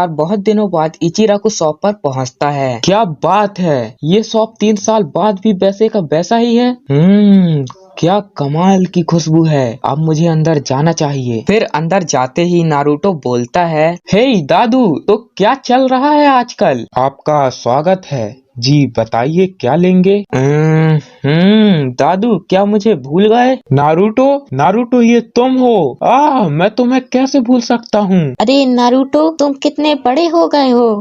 और बहुत दिनों बाद इचिराकु शॉप पर पहुंचता है। क्या बात है, ये शॉप 3 साल बाद भी वैसे का वैसा ही है। क्या कमाल की खुशबू है, अब मुझे अंदर जाना चाहिए। फिर अंदर जाते ही नारुतो बोलता है, हे दादू, तो क्या चल रहा है आजकल? आपका स्वागत है जी, बताइए क्या लेंगे? दादू, क्या मुझे भूल गए? नारुतो, नारुतो ये तुम हो? मैं तुम्हें कैसे भूल सकता हूँ? अरे नारुतो, तुम कितने बड़े हो गए हो।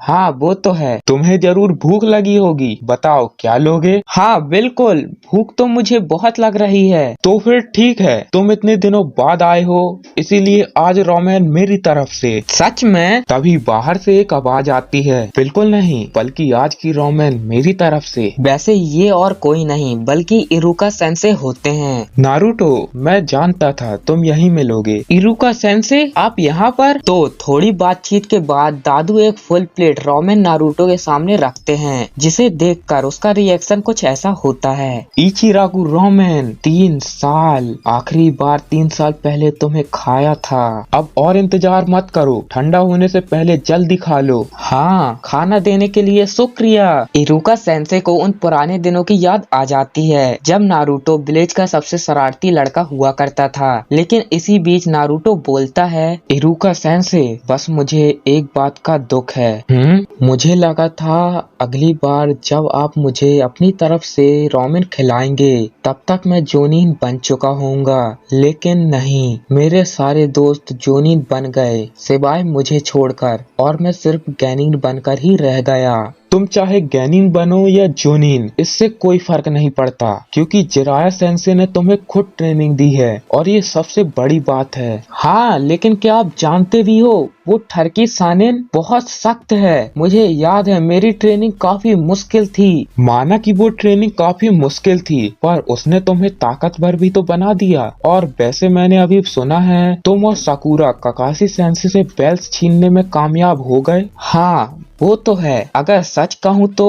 हाँ वो तो है। तुम्हें जरूर भूख लगी होगी, बताओ क्या लोगे? हाँ बिल्कुल, भूख तो मुझे बहुत लग रही है। तो फिर ठीक है, तुम इतने दिनों बाद आए हो, इसीलिए आज रोमेन मेरी तरफ से। सच में? तभी बाहर से एक आवाज आती है, बिल्कुल नहीं, बल्कि आज की रोमेन मेरी तरफ से। वैसे ये और कोई नहीं बल्कि इरुका सेंसे होते हैं। नारुतो, मैं जानता था तुम यहीं मिलोगे। इरुका सेंसे, आप यहाँ पर? तो थोड़ी बातचीत के बाद दादू एक फुल प्लेट रोमेन नारुतो के सामने रखते हैं, जिसे देखकर उसका रिएक्शन कुछ ऐसा होता है। इचिराकु रोमेन, 3 साल, आखिरी बार 3 साल पहले तुम्हें खाया था। अब और इंतजार मत करो, ठंडा होने से पहले जल्दी खा लो। हाँ, खाना देने के लिए शुक्रिया। इरुका सेंसे को उन पुराने दिनों की याद आ जाती है, जब नारुतो विलेज का सबसे शरारती लड़का हुआ करता था। लेकिन इसी बीच नारुतो बोलता है, इरुका सेंसे, बस मुझे एक बात का दुख है। मुझे लगा था अगली बार जब आप मुझे अपनी तरफ से रोमेन खिलाएंगे तब तक मैं जोनिन बन चुका होऊंगा, लेकिन नहीं, मेरे सारे दोस्त जोनिन बन गए सिवाय मुझे छोड़कर, और मैं सिर्फ गैनिन बनकर ही रह गया। तुम चाहे गैनिन बनो या जोनिन, इससे कोई फर्क नहीं पड़ता, क्योंकि जिराया सेंसे ने तुम्हें खुद ट्रेनिंग दी है, और ये सबसे बड़ी बात है। हाँ, लेकिन क्या आप जानते भी हो, वो ठरकी सानेन बहुत सख्त है। मुझे याद है मेरी ट्रेनिंग काफी मुश्किल थी। माना कि वो ट्रेनिंग काफी मुश्किल थी, पर उसने तुम्हें ताकतवर भी तो बना दिया। और वैसे मैंने अभी सुना है तुम और साकुरा काकाशी सेंसे से बेल्ट छीनने में कामयाब हो गए। हाँ वो तो है, अगर सच कहूँ तो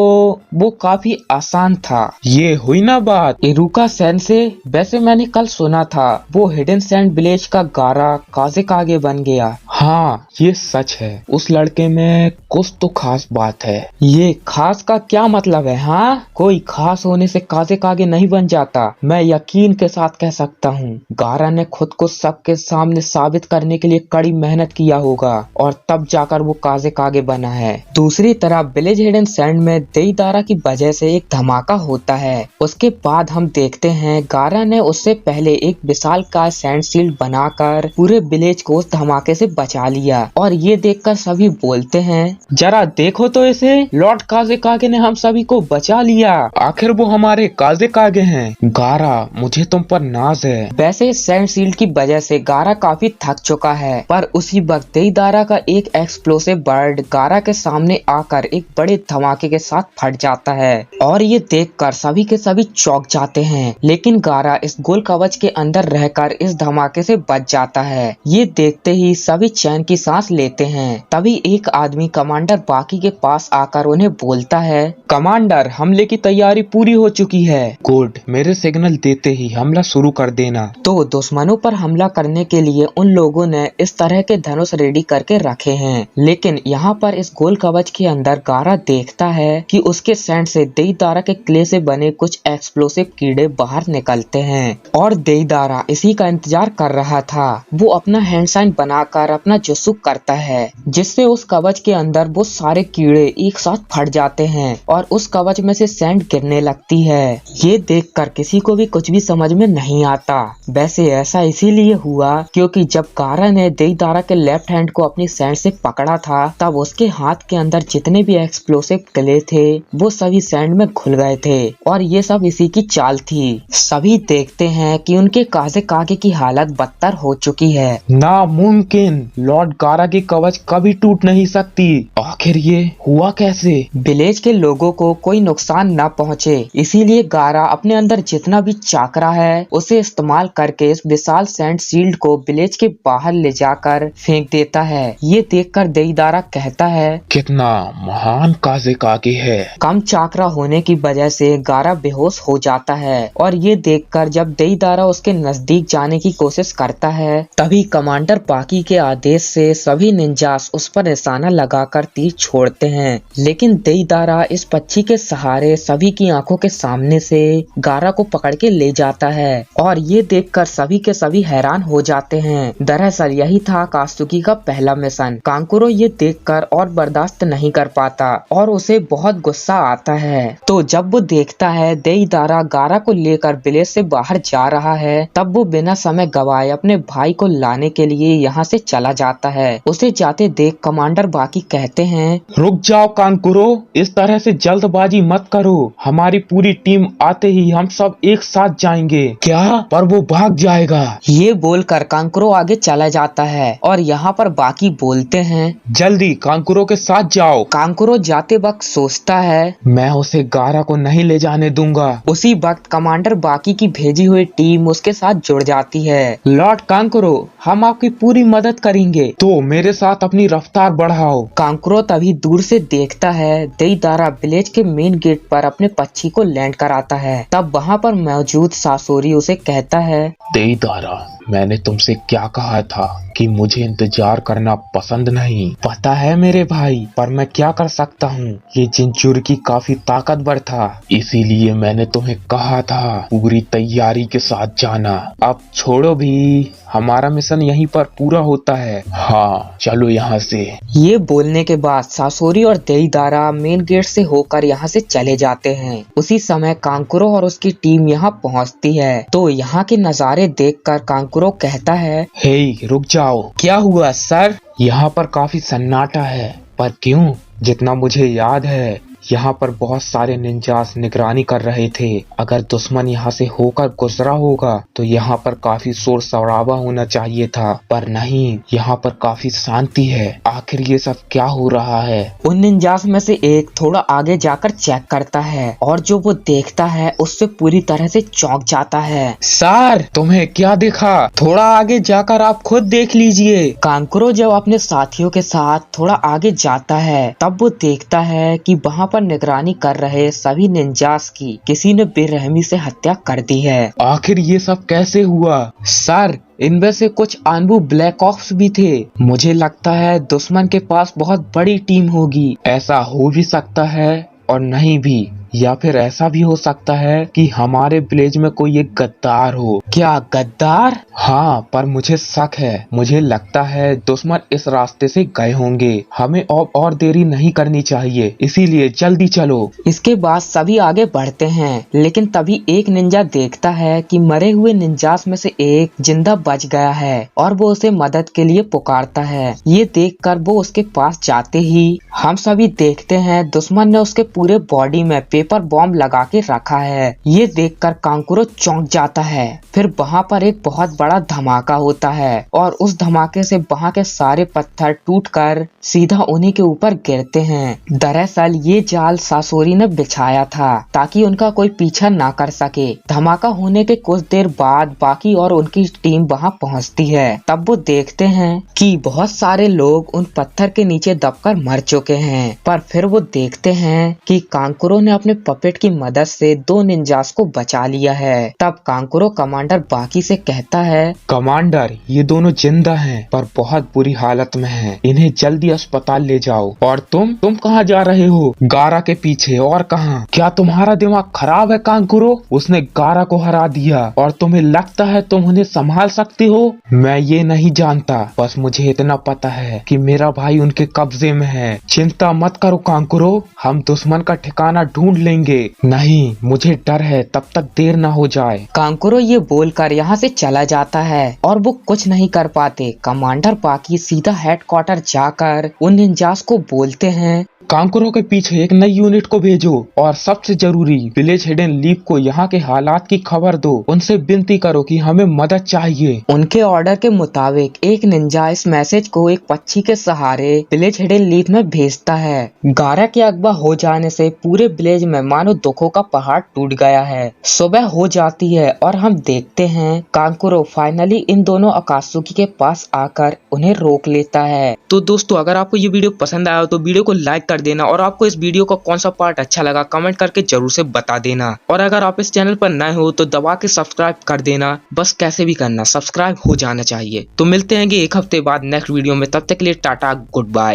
वो काफी आसान था। ये हुई ना बात। इरुका सेंसे, वैसे मैंने कल सुना था वो हिडन सैंड विलेज का गारा काज़ेकागे बन गया। हाँ ये सच है, उस लड़के में कुछ तो खास बात है। ये खास का क्या मतलब है? हाँ, कोई खास होने से काज़ेकागे नहीं बन जाता, मैं यकीन के साथ कह सकता हूँ। गारा ने खुद को सबके सामने साबित करने के लिए कड़ी मेहनत किया होगा, और तब जाकर वो काज़ेकागे बना है। दूसरी तरफ विलेज हिडन सैंड में देईदारा की वजह से एक धमाका होता है। उसके बाद हम देखते हैं गारा ने उससे पहले एक विशालकाय सैंड शील्ड बनाकर पूरे विलेज को उस धमाके से बचा लिया, और ये देखकर सभी बोलते हैं, जरा देखो तो इसे, लॉर्ड काज़ेकागे ने हम सभी को बचा लिया, आखिर वो हमारे काज़ेकागे हैं। गारा, मुझे तुम पर नाज है। वैसे सैंड शील्ड की वजह से गारा काफी थक चुका है, पर उसी वक्त देईदारा का एक एक्सप्लोसिव बर्ड गारा के सामने आकर एक बड़े धमाके के साथ फट जाता है, और ये देखकर सभी के सभी चौंक जाते हैं। लेकिन गारा इस गोल कवच के अंदर रहकर इस धमाके से बच जाता है। ये देखते ही सभी चैन की सांस लेते हैं। तभी एक आदमी कमांडर बाकी के पास आकर उन्हें बोलता है, कमांडर, हमले की तैयारी पूरी हो चुकी है। गुड, मेरे सिग्नल देते ही हमला शुरू कर देना। तो दुश्मनों पर हमला करने के लिए उन लोगों ने इस तरह के धनुष रेडी करके रखे हैं। लेकिन यहाँ पर इस गोल कवच के अंदर गारा देखता है कि उसके सैंड से देईदारा के क्ले से बने कुछ एक्सप्लोसिव कीड़े बाहर निकलते हैं, और देईदारा इसी का इंतजार कर रहा था। वो अपना हैंड साइन बनाकर अपना जुस्सु करता है, जिससे उस कवच के अंदर वो सारे कीड़े एक साथ फट जाते हैं, और उस कवच में से सैंड गिरने लगती है। ये देखकर किसी को भी कुछ भी समझ में नहीं आता। वैसे ऐसा इसीलिए हुआ क्योंकि जब गारा ने देईदारा के लेफ्ट हैंड को अपनी सैंड से पकड़ा था, तब उसके हाथ के अंदर जितने भी एक्सप्लोसिव क्ले थे वो सभी सैंड में घुल गए थे, और ये सब इसी की चाल थी। सभी देखते हैं कि उनके काज़ेकागे की हालत बदतर हो चुकी है। नामुमकिन, लॉर्ड गारा की कवच कभी टूट नहीं सकती। आखिर ये हुआ कैसे? विलेज के लोगों को कोई नुकसान न पहुंचे, इसीलिए गारा अपने अंदर जितना भी चाकरा है उसे इस्तेमाल करके इस विशाल सैंड शील्ड को विलेज के बाहर ले जाकर फेंक देता है। ये देखकर देईदारा कहता है, कितना कितना महान काज़ेकागे है। कम चाकरा होने की वजह से गारा बेहोश हो जाता है और ये देखकर जब देईदारा उसके नजदीक जाने की कोशिश करता है तभी कमांडर बाकी के आदेश से सभी निंजास उस पर निशाना लगाकर तीर छोड़ते हैं, लेकिन देईदारा इस पक्षी के सहारे सभी की आंखों के सामने से गारा को पकड़ के ले जाता है और ये देखकर सभी के सभी हैरान हो जाते हैं। दरअसल यही था कात्सुकी का पहला मिशन। कांकुरो ये देखकर और बर्दाश्त नहीं कर पाता और उसे बहुत गुस्सा आता है। तो जब वो देखता है देईदारा गारा को लेकर विलेज से बाहर जा रहा है तब वो बिना समय गवाए अपने भाई को लाने के लिए यहाँ से चला जाता है। उसे जाते देख कमांडर बाकी कहते हैं, रुक जाओ कांकुरो, इस तरह से जल्दबाजी मत करो। हमारी पूरी टीम आते ही हम सब एक साथ जाएंगे। क्या? पर वो भाग जाएगा। ये बोलकर कांकुरो आगे चला जाता है और यहाँ पर बाकी बोलते हैं, जल्दी कांकुरो के साथ जाओ। कांकुरो जाते वक्त सोचता है, मैं उसे गारा को नहीं ले जाने दूंगा। उसी वक्त कमांडर बाकी की भेजी हुई टीम उसके साथ जुड़ जाती है। लॉर्ड कांकुरो, हम आपकी पूरी मदद करेंगे, तो मेरे साथ अपनी रफ्तार बढ़ाओ। कांकुरो तभी दूर से देखता है देईदारा विलेज के मेन गेट पर अपने पक्षी को लैंड कराता है। तब वहाँ पर मौजूद सासोरी उसे कहता है, देईदारा, मैंने तुमसे क्या कहा था कि मुझे इंतजार करना पसंद नहीं। पता है मेरे भाई, पर मैं क्या कर सकता हूँ। ये जिनचुरकी काफी ताकतवर था, इसीलिए मैंने तुम्हें कहा था पूरी तैयारी के साथ जाना। अब छोड़ो भी, हमारा मिशन यहीं पर पूरा होता है। हाँ, चलो यहाँ से। ये बोलने के बाद सासोरी और देईदारा मेन गेट से होकर यहाँ से चले जाते हैं। उसी समय कांकुरो और उसकी टीम यहाँ पहुँचती है तो यहाँ के नज़ारे देखकर कांकुरो कहता है, हे रुक जाओ। क्या हुआ सर? यहाँ पर काफी सन्नाटा है, पर क्यों? जितना मुझे याद है यहाँ पर बहुत सारे निंजास निगरानी कर रहे थे। अगर दुश्मन यहाँ से होकर गुजरा होगा तो यहाँ पर काफी शोर शराबा होना चाहिए था, पर नहीं, यहाँ पर काफी शांति है। आखिर ये सब क्या हो रहा है? उन निंजास में से एक थोड़ा आगे जाकर चेक करता है और जो वो देखता है उससे पूरी तरह से चौंक जाता है। सर, तुम्हें क्या दिखा? थोड़ा आगे जाकर आप खुद देख लीजिए। कांकुरो जब अपने साथियों के साथ थोड़ा आगे जाता है तब वो देखता है कि वहाँ पर निगरानी कर रहे सभी निंजास की किसी ने बेरहमी से हत्या कर दी है। आखिर ये सब कैसे हुआ? सर, इनमें से कुछ अनबू ब्लैक ऑप्स भी थे। मुझे लगता है दुश्मन के पास बहुत बड़ी टीम होगी। ऐसा हो भी सकता है और नहीं भी, या फिर ऐसा भी हो सकता है कि हमारे विलेज में कोई एक गद्दार हो। क्या गद्दार? हाँ, पर मुझे शक है। मुझे लगता है दुश्मन इस रास्ते से गए होंगे। हमें और देरी नहीं करनी चाहिए, इसीलिए जल्दी चलो। इसके बाद सभी आगे बढ़ते हैं, लेकिन तभी एक निंजा देखता है कि मरे हुए निंजास में से एक जिंदा बच गया है और वो उसे मदद के लिए पुकारता है। ये देखकर वो उसके पास जाते ही हम सभी देखते हैं दुश्मन ने उसके पूरे बॉडी में पेपर बॉम्ब लगा के रखा है। ये देखकर कांकुरो चौंक जाता है। फिर वहाँ पर एक बहुत बड़ा धमाका होता है और उस धमाके से वहाँ के सारे पत्थर टूटकर सीधा उन्हीं के ऊपर गिरते हैं। दरअसल ये जाल सासोरी ने बिछाया था ताकि उनका कोई पीछा ना कर सके। धमाका होने के कुछ देर बाद बाकी और उनकी टीम वहाँ पहुँचती है। तब वो देखते हैं कि बहुत सारे लोग उन पत्थर के नीचे दबकर मर चुके हैं, पर फिर वो देखते हैं कि कांकुरो ने अपने पपेट की मदद से दो निंजास को बचा लिया है। तब कांकुरो कमांडर बाकी से कहता है, कमांडर, ये दोनों जिंदा हैं पर बहुत बुरी हालत में हैं। इन्हें जल्दी अस्पताल ले जाओ। और तुम कहाँ जा रहे हो? गारा के पीछे। और कहाँ? क्या तुम्हारा दिमाग खराब है कांकुरो? उसने गारा को हरा दिया और तुम्हें लगता है तुम उन्हें संभाल सकते हो? मैं ये नहीं जानता, बस मुझे इतना पता है कि मेरा भाई उनके कब्जे में है। चिंता मत करो कांकुरो, हम दुश्मन का ठिकाना ढूंढ लेंगे। नहीं, मुझे डर है, तब तक देर ना हो जाए। कांकुरो ये बोलकर यहाँ से चला जाता है और वो कुछ नहीं कर पाते। कमांडर बाकी सीधा हेडक्वार्टर जाकर उन निंजास को बोलते हैं, कांकुरों के पीछे एक नई यूनिट को भेजो और सबसे जरूरी विलेज हिडन लीफ को यहाँ के हालात की खबर दो। उनसे विनती करो कि हमें मदद चाहिए। उनके ऑर्डर के मुताबिक एक निंजा इस मैसेज को एक पक्षी के सहारे विलेज हिडन लीफ में भेजता है। गारा के अगवा हो जाने से पूरे विलेज में मानो दुखों का पहाड़ टूट गया है। सुबह हो जाती है और हम देखते हैं कांकुरो फाइनली इन दोनों अकात्सुकी के पास आकर उन्हें रोक लेता है। तो दोस्तों, अगर आपको ये वीडियो पसंद आया हो तो वीडियो को लाइक कर देना और आपको इस वीडियो का कौन सा पार्ट अच्छा लगा कमेंट करके जरूर से बता देना। और अगर आप इस चैनल पर नए हो तो दबा के सब्सक्राइब कर देना। बस कैसे भी करना, सब्सक्राइब हो जाना चाहिए। तो मिलते हैं एक हफ्ते बाद नेक्स्ट वीडियो में। तब तक के लिए टाटा, गुड बाय।